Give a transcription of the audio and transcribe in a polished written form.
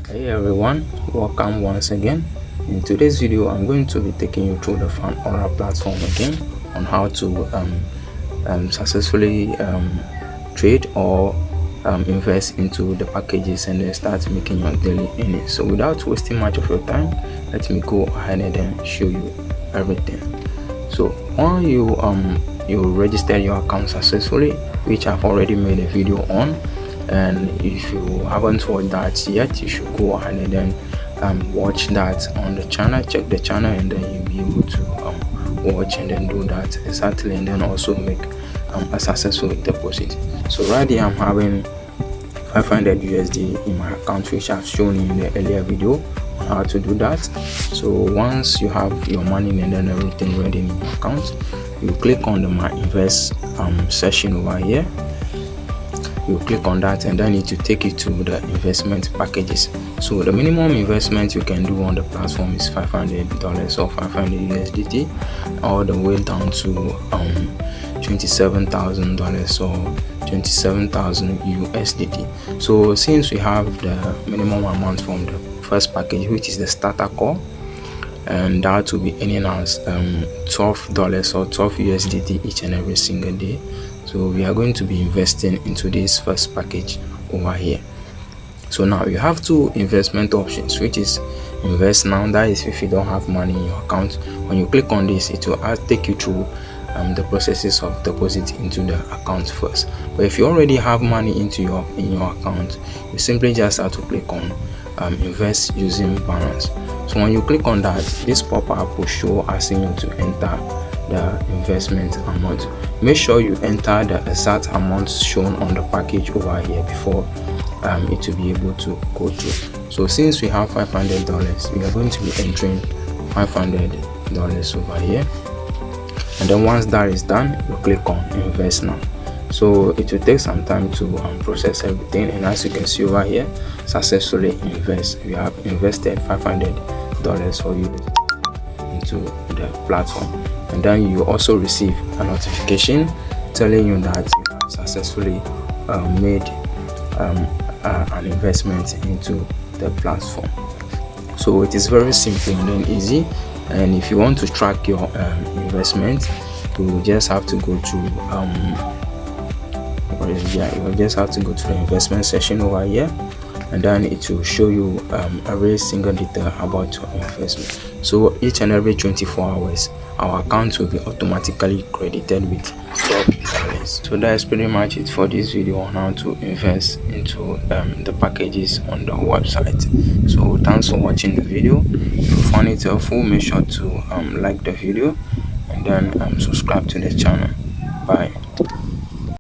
Hey everyone, welcome once again. In today's video I'm going to be taking you through the Fundora platform again on how to successfully trade or invest into the packages and then start making your daily earnings. So without wasting much of your time, let me go ahead and then show you everything. So when you register your account successfully, which I've already made a video on, and if you haven't watched that yet, you should go ahead and then watch that on the channel. Check the channel and then you'll be able to watch and then do that exactly, and then also make a successful deposit. So right here I'm having 500 USD in my account, which I've shown in the earlier video on how to do that. So once you have your money and then everything ready in your account, you click on the My Invest section over here. You click on that and then it will take you to the investment packages. So the minimum investment you can do on the platform is $500 or 500 USDT, all the way down to $27,000 or 27,000 USDT. So since we have the minimum amount from the first package, which is the starter core, and that will be earning us $12 or 12 USDT each and every single day. So we are going to be investing into this first package over here. So now you have two investment options, which is invest now. That is if you don't have money in your account. When you click on this, it will take you through the processes of deposit into the account first. But if you already have money in your account, you simply just have to click on invest using balance. So when you click on that, this pop-up will show asking you to enter the investment amount. Make sure you enter the exact amount shown on the package over here before it will be able to go through. So since we have $500, we are going to be entering $500 over here, and then once that is done, you click on invest now. So it will take some time to process everything, and as you can see over here, successfully invest. We have invested $500 for you into the platform, and then you also receive a notification telling you that you have successfully made an investment into the platform. So it is very simple and then easy, and if you want to track your investment, you just have to go to you just have to go to the investment section over here, and then it will show you every single detail about your investment. So each and every 24 hours our account will be automatically credited with $12. So that's pretty much it for this video on how to invest into the packages on the website. So thanks for watching the video. If you found it helpful, make sure to like the video and then subscribe to the channel. Bye.